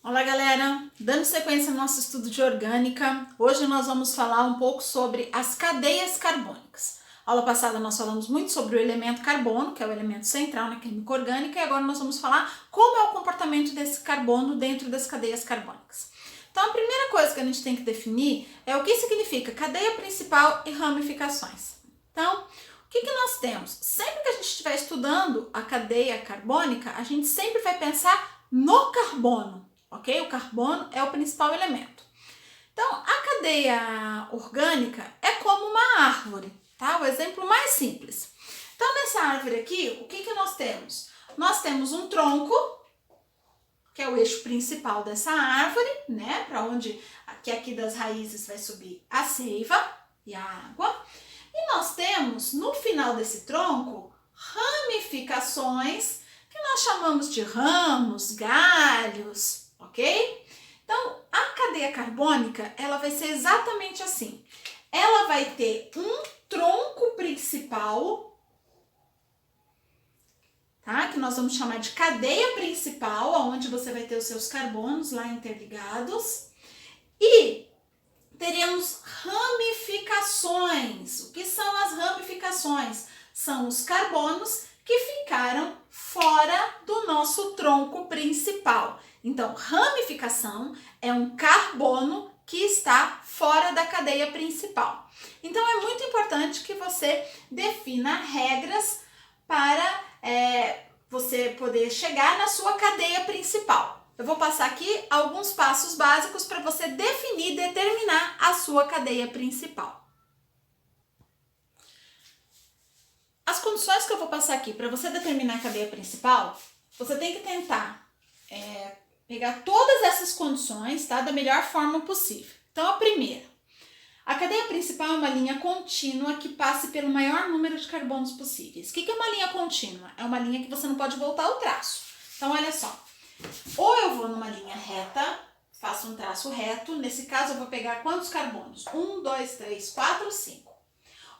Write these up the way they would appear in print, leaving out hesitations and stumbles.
Olá, galera! Dando sequência ao nosso estudo de orgânica, hoje nós vamos falar um pouco sobre as cadeias carbônicas. Aula passada nós falamos muito sobre o elemento carbono, que é o elemento central na química orgânica, e agora nós vamos falar como é o comportamento desse carbono dentro das cadeias carbônicas. Então, a primeira coisa que a gente tem que definir é o que significa cadeia principal e ramificações. Então, o que nós temos? Sempre que a gente estiver estudando a cadeia carbônica, a gente sempre vai pensar no carbono. Ok? O carbono é o principal elemento. Então, a cadeia orgânica é como uma árvore, tá? O exemplo mais simples. Então, nessa árvore aqui, o que nós temos? Nós temos um tronco, que é o eixo principal dessa árvore, né? Para onde aqui das raízes vai subir a seiva e a água. E nós temos, no final desse tronco, ramificações, que nós chamamos de ramos, galhos, ok? Então, a cadeia carbônica, ela vai ser exatamente assim. Ela vai ter um tronco principal, tá? Que nós vamos chamar de cadeia principal, onde você vai ter os seus carbonos lá interligados. E teremos ramificações. O que são as ramificações? São os carbonos que ficaram fora do nosso tronco principal. Então, ramificação é um carbono que está fora da cadeia principal. Então, é muito importante que você defina regras para você poder chegar na sua cadeia principal. Eu vou passar aqui alguns passos básicos para você definir e determinar a sua cadeia principal. As condições que eu vou passar aqui para você determinar a cadeia principal, você tem que tentar pegar todas essas condições, tá, da melhor forma possível. Então, a primeira, a cadeia principal é uma linha contínua que passe pelo maior número de carbonos possíveis. O que é uma linha contínua? É uma linha que você não pode voltar o traço. Então, olha só, ou eu vou numa linha reta, faço um traço reto, nesse caso eu vou pegar quantos carbonos? 1, 2, 3, 4, 5.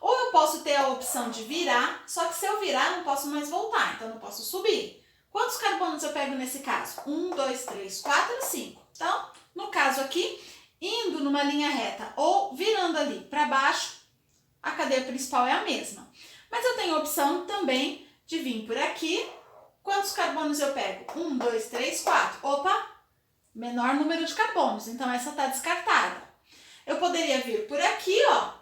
Ou eu posso ter a opção de virar, só que se eu virar não posso mais voltar, então não posso subir. Quantos carbonos eu pego nesse caso? 1, 2, 3, 4, 5. Então, no caso aqui, indo numa linha reta ou virando ali para baixo, a cadeia principal é a mesma. Mas eu tenho a opção também de vir por aqui. Quantos carbonos eu pego? 1, 2, 3, 4. Opa! Menor número de carbonos, então essa está descartada. Eu poderia vir por aqui, ó.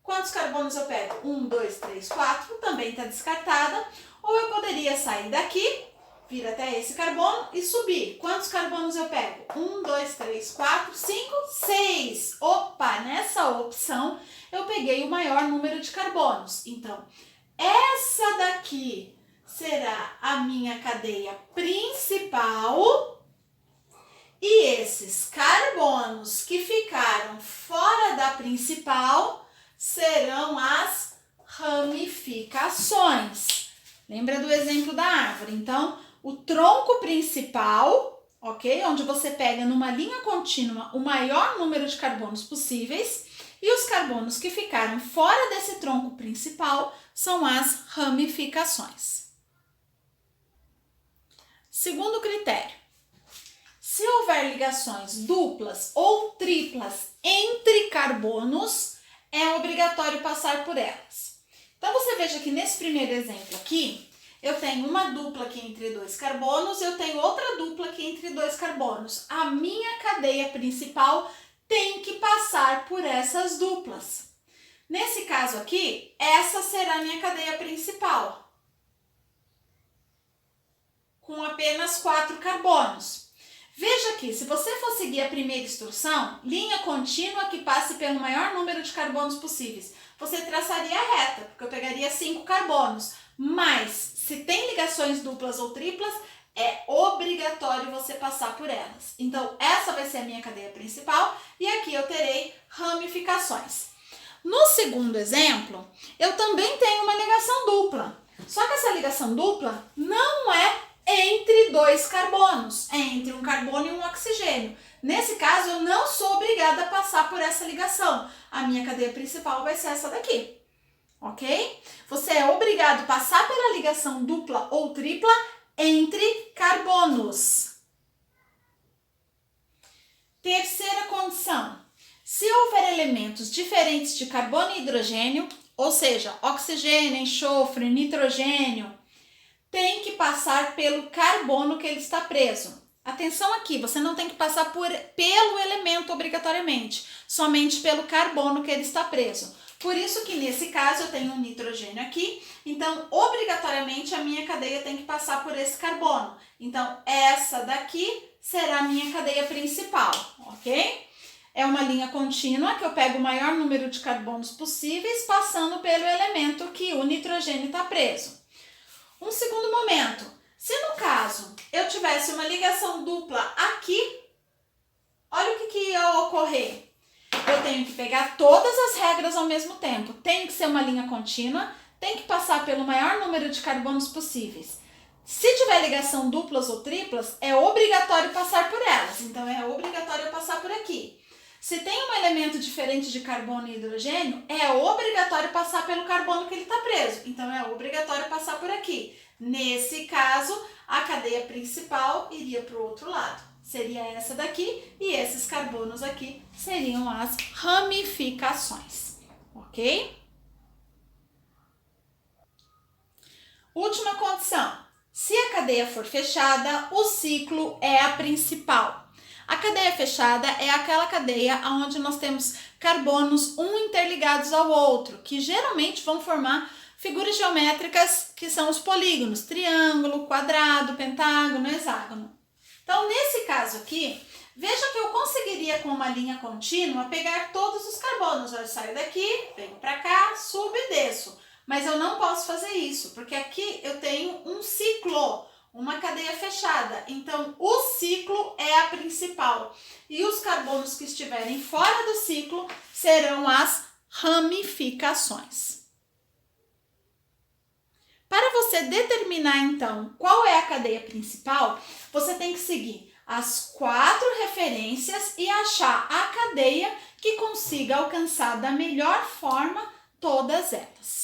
Quantos carbonos eu pego? 1, 2, 3, 4. Também está descartada. Ou eu poderia sair daqui, vir até esse carbono e subir. Quantos carbonos eu pego? 1, 2, 3, 4, 5, 6. Opa, nessa opção eu peguei o maior número de carbonos. Então, essa daqui será a minha cadeia principal. E esses carbonos que ficaram fora da principal serão as ramificações. Lembra do exemplo da árvore? Então, o tronco principal, ok? Onde você pega numa linha contínua o maior número de carbonos possíveis, e os carbonos que ficaram fora desse tronco principal são as ramificações. Segundo critério, se houver ligações duplas ou triplas entre carbonos, é obrigatório passar por elas. Então, você veja que nesse primeiro exemplo aqui, eu tenho uma dupla aqui entre dois carbonos, eu tenho outra dupla aqui entre dois carbonos. A minha cadeia principal tem que passar por essas duplas. Nesse caso aqui, essa será a minha cadeia principal, com apenas 4 carbonos. Veja aqui, se você for seguir a primeira instrução, linha contínua que passe pelo maior número de carbonos possíveis, você traçaria reta, porque eu pegaria 5 carbonos. Mas, se tem ligações duplas ou triplas, é obrigatório você passar por elas. Então, essa vai ser a minha cadeia principal e aqui eu terei ramificações. No segundo exemplo, eu também tenho uma ligação dupla. Só que essa ligação dupla não é entre dois carbonos, é entre um carbono e um oxigênio. Nesse caso, eu não sou obrigada a passar por essa ligação. A minha cadeia principal vai ser essa daqui, ok? Você é obrigado a passar pela ligação dupla ou tripla entre carbonos. Terceira condição, se houver elementos diferentes de carbono e hidrogênio, ou seja, oxigênio, enxofre, nitrogênio, tem que passar pelo carbono que ele está preso. Atenção aqui, você não tem que passar pelo elemento obrigatoriamente, somente pelo carbono que ele está preso. Por isso que nesse caso eu tenho um nitrogênio aqui, então obrigatoriamente a minha cadeia tem que passar por esse carbono. Então essa daqui será a minha cadeia principal, ok? É uma linha contínua que eu pego o maior número de carbonos possíveis passando pelo elemento que o nitrogênio está preso. Um segundo momento, se no caso eu tivesse uma ligação dupla aqui, olha o que ia ocorrer. Eu tenho que pegar todas as regras ao mesmo tempo. Tem que ser uma linha contínua, tem que passar pelo maior número de carbonos possíveis. Se tiver ligação duplas ou triplas, é obrigatório passar por elas. Então, é obrigatório eu passar por aqui. Se tem um elemento diferente de carbono e hidrogênio, é obrigatório passar pelo carbono que ele está preso. Então, é obrigatório passar por aqui. Nesse caso, a cadeia principal iria para o outro lado. Seria essa daqui e esses carbonos aqui seriam as ramificações, ok? Última condição, se a cadeia for fechada, o ciclo é a principal. A cadeia fechada é aquela cadeia onde nós temos carbonos interligados ao outro, que geralmente vão formar figuras geométricas que são os polígonos, triângulo, quadrado, pentágono, hexágono. Então, nesse caso aqui, veja que eu conseguiria com uma linha contínua pegar todos os carbonos. Eu saio daqui, venho para cá, subo e desço. Mas eu não posso fazer isso, porque aqui eu tenho um ciclo, uma cadeia fechada. Então, o ciclo é a principal. E os carbonos que estiverem fora do ciclo serão as ramificações. Para você determinar, então, qual é a cadeia principal, você tem que seguir as 4 referências e achar a cadeia que consiga alcançar da melhor forma todas elas.